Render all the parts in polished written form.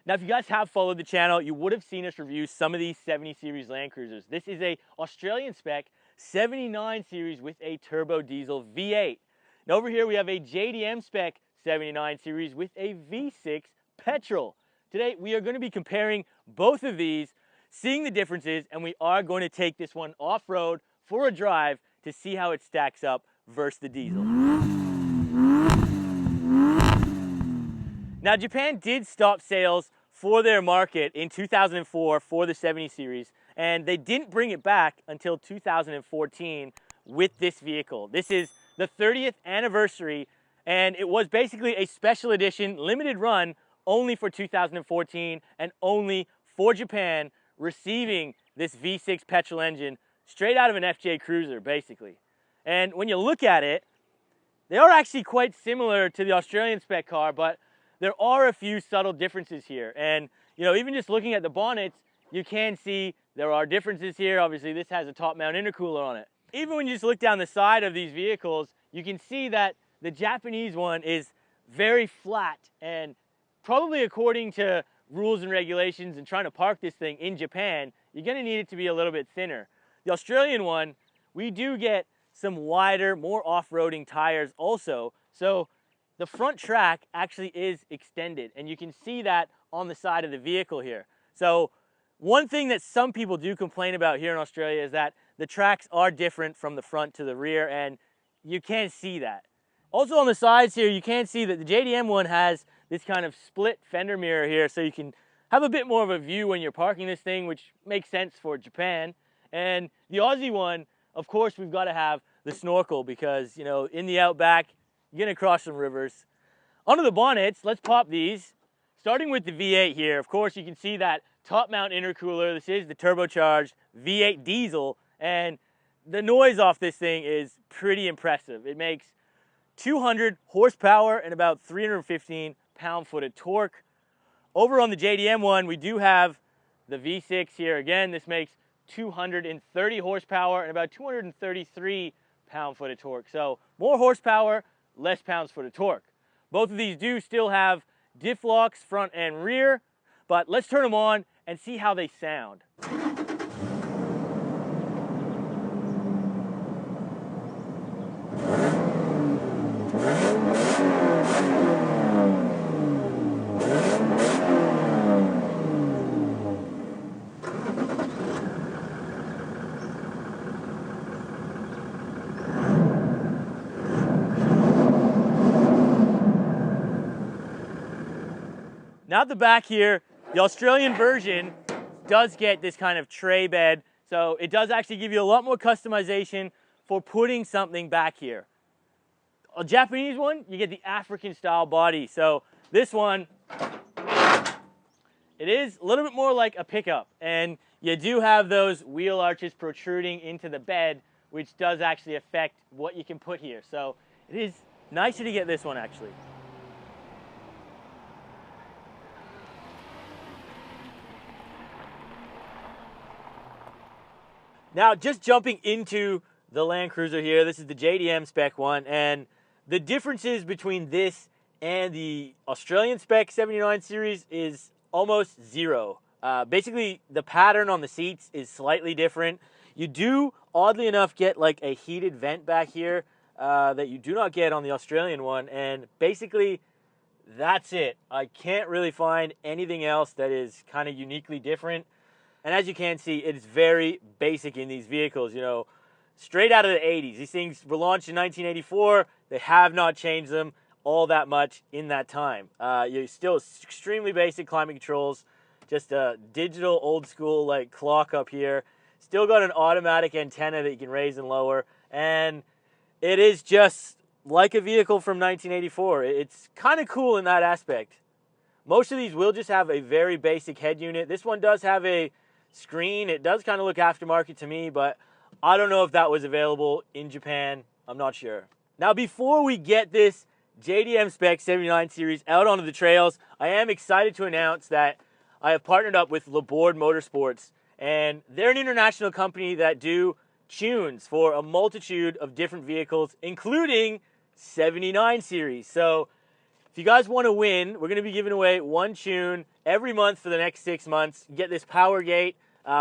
Now, if you guys have followed the channel, you would have seen us review some of these 70 series LandCruisers. This is a Australian spec 79 series with a turbo diesel V8. And over here we have a JDM spec 79 series with a V6 Petrol. Today we are going to be comparing both of these, seeing the differences, and we are going to take this one off-road for a drive to see how it stacks up versus the diesel. Now, Japan did stop sales for their market in 2004 for the 70 series, and they didn't bring it back until 2014 with this vehicle. This is the 30th anniversary, and it was basically a special edition limited run only for 2014 and only for Japan, receiving this V6 petrol engine straight out of an FJ Cruiser, basically. And when you look at it, they are actually quite similar to the Australian spec car, but there are a few subtle differences here. And, you know, even just looking at the bonnets, you can see there are differences here. Obviously, this has a top mount intercooler on it. Even when you just look down the side of these vehicles, you can see that the Japanese one is very flat, and probably according to rules and regulations and trying to park this thing in Japan, you're gonna need it to be a little bit thinner. The Australian one, we do get some wider, more off-roading tires also. So the front track actually is extended, and you can see that on the side of the vehicle here. So one thing that some people do complain about here in Australia is that the tracks are different from the front to the rear, and you can't see that. Also on the sides here, you can see that the JDM one has this kind of split fender mirror here, so you can have a bit more of a view when you're parking this thing, which makes sense for Japan. And the Aussie one, of course, we've got to have the snorkel because, you know, in the outback, you're gonna cross some rivers. Onto the bonnets, let's pop these. Starting with the V8 here, of course, you can see that top mount intercooler. This is the turbocharged V8 diesel, and the noise off this thing is pretty impressive. It makes 200 horsepower and about 315 pound-foot of torque. Over on the JDM one, we do have the V6 here. Again, this makes 230 horsepower and about 233 pound-foot of torque. So more horsepower, less pounds-foot of torque. Both of these do still have diff locks front and rear, but let's turn them on and see how they sound. Now at the back here, the Australian version does get this kind of tray bed, so it does actually give you a lot more customization for putting something back here. A Japanese one, you get the African style body, so this one, it is a little bit more like a pickup, and you do have those wheel arches protruding into the bed, which does actually affect what you can put here. So it is nicer to get this one actually. Now, just jumping into the LandCruiser here, this is the JDM spec one, and the differences between this and the Australian spec 79 series is almost zero. Basically, the pattern on the seats is slightly different. You do, oddly enough, get like a heated vent back here that you do not get on the Australian one, and basically, that's it. I can't really find anything else that is kind of uniquely different. And as you can see, it is very basic in these vehicles, you know, straight out of the 80s. These things were launched in 1984. They have not changed them all that much in that time. You're still extremely basic climate controls, just a digital old school like clock up here. Still got an automatic antenna that you can raise and lower. And it is just like a vehicle from 1984. It's kind of cool in that aspect. Most of these will just have a very basic head unit. This one does have a screen. It does kind of look aftermarket to me, but I don't know if that was available in Japan. I'm not sure. Now, before we get this JDM spec 79 series out onto the trails, I am excited to announce that I have partnered up with Laborde Motorsports, and they're an international company that do tunes for a multitude of different vehicles, including 79 series. So if you guys want to win, we're going to be giving away one tune every month for the next 6 months. Get this Power Gate.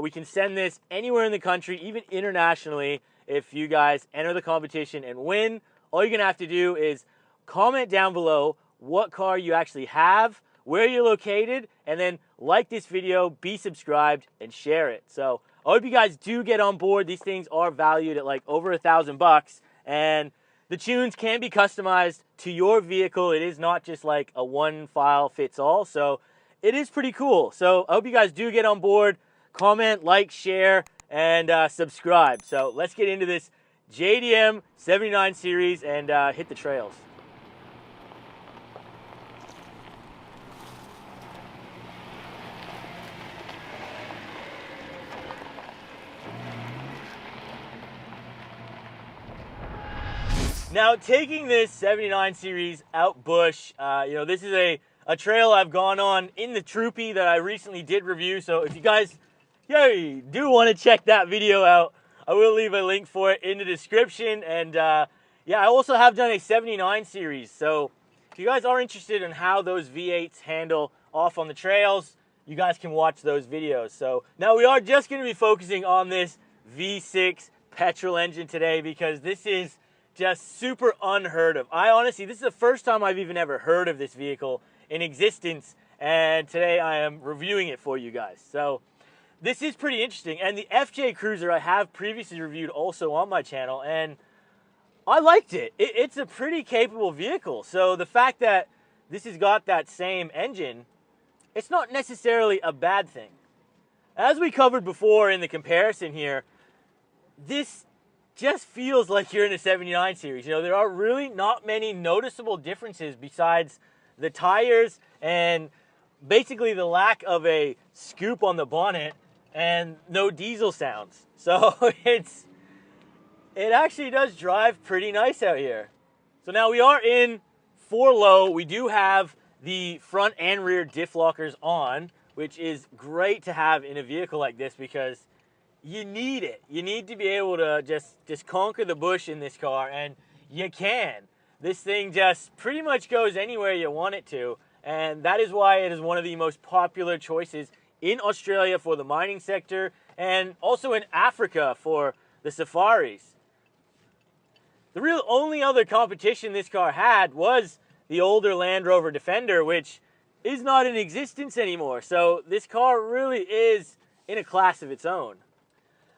We can send this anywhere in the country, even internationally, if you guys enter the competition and win. All you're going to have to do is comment down below what car you actually have, where you're located, and then like this video, be subscribed, and share it. So I hope you guys do get on board. These things are valued at like over $1,000, and the tunes can be customized to your vehicle. It is not just like a one file fits all, so it is pretty cool. So I hope you guys do get on board. Comment, like, share, and subscribe. So let's get into this JDM 79 series and hit the trails. Now, taking this 79 series out bush, this is a trail I've gone on in the Troopy that I recently did review. So if you guys do want to check that video out, I will leave a link for it in the description. And I also have done a 79 series. So if you guys are interested in how those V8s handle off on the trails, you guys can watch those videos. So now we are just going to be focusing on this V6 petrol engine today, because this is just super unheard of. This is the first time I've even ever heard of this vehicle in existence, and today I am reviewing it for you guys. So this is pretty interesting, and the FJ Cruiser I have previously reviewed also on my channel, and I liked it. It's a pretty capable vehicle. So the fact that this has got that same engine, it's not necessarily a bad thing. As we covered before in the comparison here, this just feels like you're in a 79 series. There are really not many noticeable differences besides the tires and basically the lack of a scoop on the bonnet and no diesel sounds. So it actually does drive pretty nice out here. So now we are in 4 low. We do have the front and rear diff lockers on, which is great to have in a vehicle like this because you need it. You need to be able to just conquer the bush in this car, and you can. This thing just pretty much goes anywhere you want it to, and that is why it is one of the most popular choices in Australia for the mining sector, and also in Africa for the safaris. The real only other competition this car had was the older Land Rover Defender, which is not in existence anymore. So this car really is in a class of its own.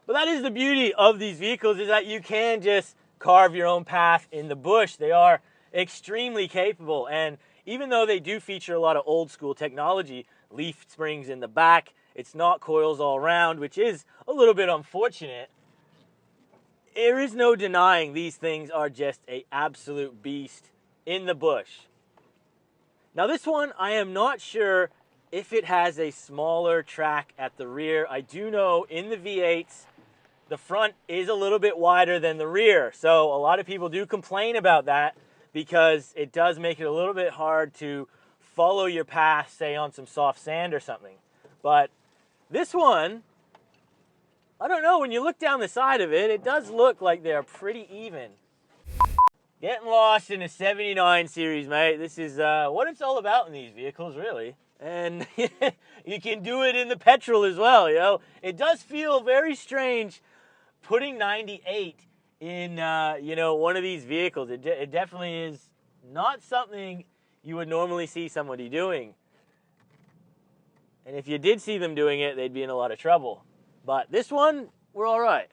But that is the beauty of these vehicles, is that you can just carve your own path in the bush. They are extremely capable, and even though they do feature a lot of old school technology, leaf springs in the back, it's not coils all around, which is a little bit unfortunate. There is no denying these things are just an absolute beast in the bush. Now this one, I am not sure if it has a smaller track at the rear. I do know in the V8s, the front is a little bit wider than the rear. So a lot of people do complain about that because it does make it a little bit hard to follow your path, say on some soft sand or something. But this one, I don't know, when you look down the side of it, it does look like they're pretty even. Getting lost in a 79 series, mate. This is what it's all about in these vehicles, really. And you can do it in the petrol as well, It does feel very strange putting 98 in, one of these vehicles. It definitely is not something you would normally see somebody doing. And if you did see them doing it, they'd be in a lot of trouble. But this one, we're all right.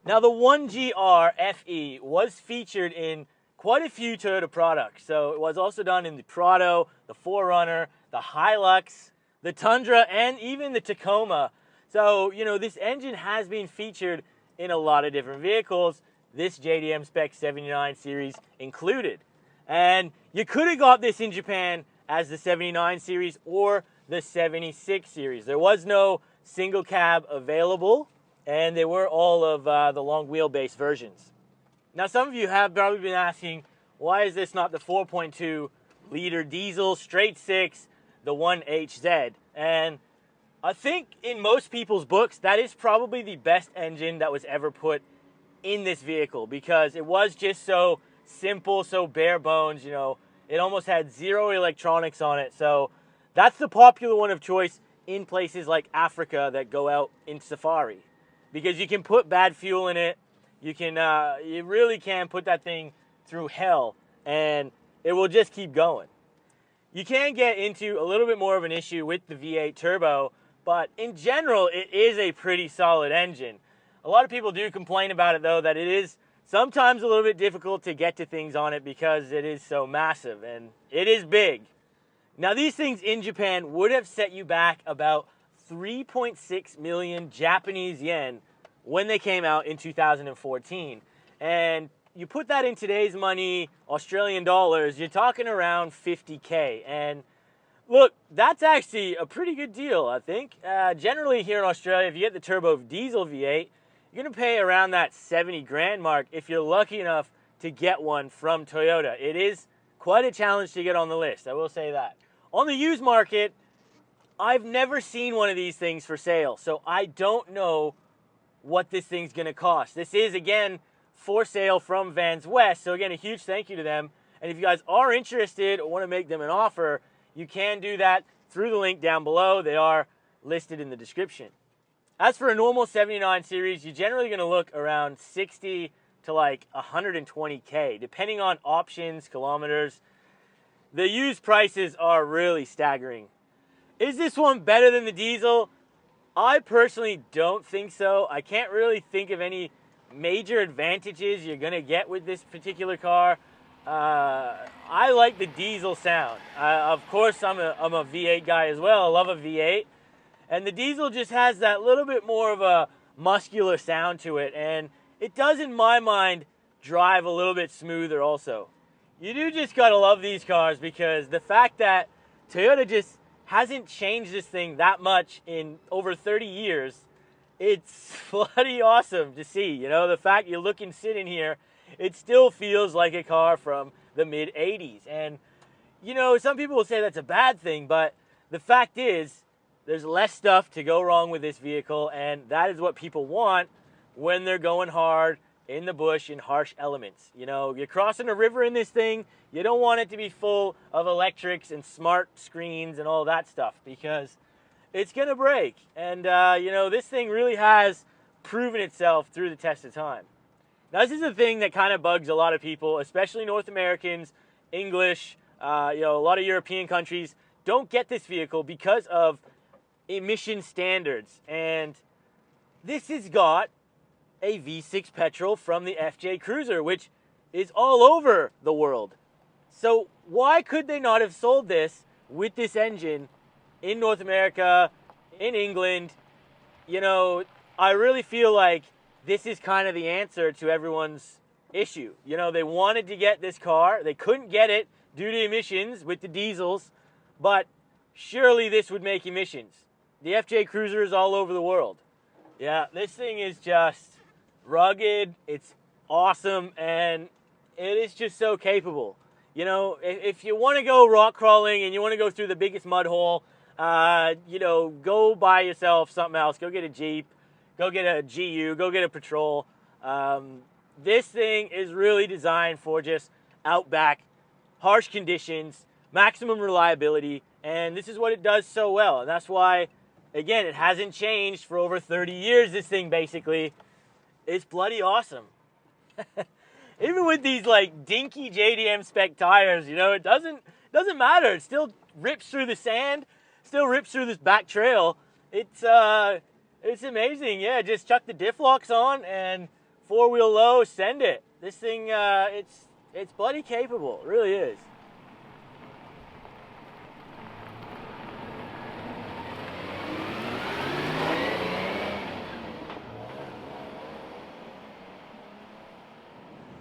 Now, the 1GR FE was featured in quite a few Toyota products. So it was also done in the Prado, the 4Runner, the Hilux, the Tundra, and even the Tacoma. So, this engine has been featured in a lot of different vehicles, this JDM Spec 79 series included. And you could have got this in Japan as the 79 series or the 76 series. There was no single cab available, and they were all of the long wheelbase versions. Now, some of you have probably been asking, why is this not the 4.2 liter diesel straight six, the 1HZ? And I think in most people's books, that is probably the best engine that was ever put in this vehicle, because it was just so simple, so bare bones. It almost had zero electronics on it. So that's the popular one of choice in places like Africa that go out in safari, because you can put bad fuel in it. You can, you really can put that thing through hell and it will just keep going. You can get into a little bit more of an issue with the V8 turbo, but in general, it is a pretty solid engine. A lot of people do complain about it though, that it is sometimes a little bit difficult to get to things on it because it is so massive and it is big. Now these things in Japan would have set you back about 3.6 million Japanese yen when they came out in 2014. And you put that in today's money, Australian dollars, you're talking around 50K. And look, that's actually a pretty good deal, I think. Generally here in Australia, if you get the turbo diesel V8, you're gonna pay around that 70 grand mark if you're lucky enough to get one from Toyota. It is quite a challenge to get on the list, I will say that. On the used market, I've never seen one of these things for sale, so I don't know what this thing's gonna cost. This is, again, for sale from Vans West, so again, a huge thank you to them. And if you guys are interested or wanna make them an offer, you can do that through the link down below. They are listed in the description. As for a normal 79 series, you're generally gonna look around 60 to like 120K, depending on options, kilometers. The used prices are really staggering. Is this one better than the diesel? I personally don't think so. I can't really think of any major advantages you're gonna get with this particular car. I like the diesel sound. Of course, I'm a V8 guy as well. I love a V8. And the diesel just has that little bit more of a muscular sound to it. And it does, in my mind, drive a little bit smoother also. You do just gotta love these cars, because the fact that Toyota just hasn't changed this thing that much in over 30 years, it's bloody awesome to see. You know, the fact you look and sit in here, it still feels like a car from the mid 80s. And, you know, some people will say that's a bad thing, but the fact is, there's less stuff to go wrong with this vehicle, and that is what people want when they're going hard in the bush in harsh elements. You know, you're crossing a river in this thing, you don't want it to be full of electrics and smart screens and all that stuff, because it's gonna break. And you know, this thing really has proven itself through the test of time. Now this is a thing that kind of bugs a lot of people, especially North Americans, English, you know, a lot of European countries don't get this vehicle because of emission standards. And this has got a V6 Petrol from the LandCruiser, which is all over the world. So why could they not have sold this with this engine in North America, in England? You know, I really feel like this is kind of the answer to everyone's issue. You know, they wanted to get this car, they couldn't get it due to emissions with the diesels, but surely this would make emissions. The LandCruiser is all over the world. Yeah, this thing is just rugged, it's awesome, and it is just so capable. You know, if you want to go rock crawling and you want to go through the biggest mud hole, you know, go buy yourself something else. Go get a Jeep, go get a GU, go get a Patrol. This thing is really designed for just outback, harsh conditions, maximum reliability, and this is what it does so well. And that's why, again, it hasn't changed for over 30 years, this thing basically. It's bloody awesome. Even with these like dinky JDM spec tires, you know, it doesn't matter. It still rips through the sand, still rips through this back trail. It's amazing. Yeah, just chuck the diff locks on and four-wheel low, send it. This thing, it's bloody capable. It really is.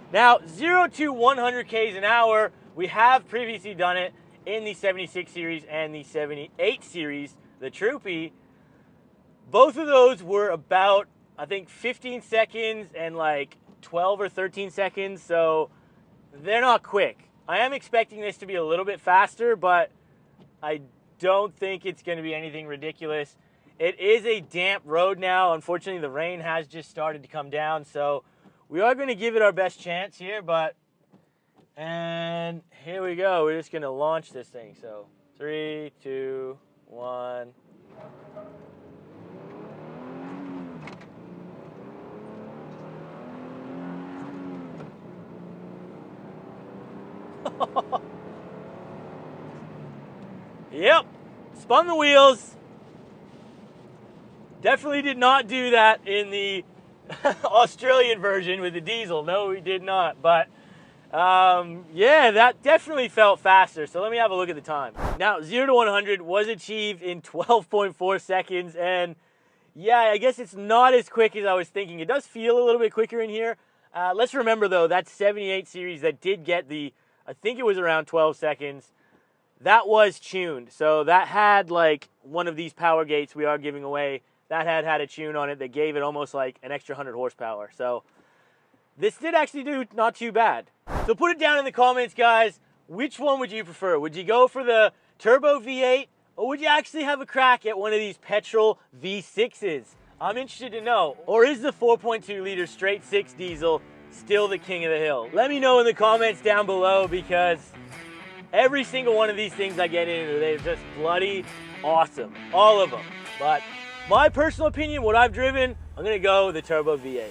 Now, 0 to 100 k's an hour, we have previously done it in the 76 series and the 78 series, the Troopy. Both of those were about, I think, 15 seconds and like 12 or 13 seconds, so they're not quick. I am expecting this to be a little bit faster, but I don't think it's going to be anything ridiculous. It is a damp road now. Unfortunately, the rain has just started to come down, so we are going to give it our best chance here, but And here we go. We're just gonna launch this thing. So 3, 2, 1. Yep, spun the wheels. Definitely did not do that in the Australian version with the diesel. No, we did not. But yeah, that definitely felt faster. So let me have a look at the time. Now, 0 to 100 was achieved in 12.4 seconds. And yeah, I guess it's not as quick as I was thinking. It does feel a little bit quicker in here. Let's remember, though, that 78 series that did get the, I think it was around 12 seconds. That was tuned. So that had like one of these power gates we are giving away. That had a tune on it that gave it almost like an extra 100 horsepower. So this did actually do not too bad. So put it down in the comments, guys. Which one would you prefer? Would you go for the turbo V8, or would you actually have a crack at one of these petrol V6s? I'm interested to know. Or is the 4.2 liter straight 6 diesel still the king of the hill? Let me know in the comments down below, because every single one of these things I get into, they're just bloody awesome. All of them. But my personal opinion, what I've driven, I'm gonna go the turbo V8.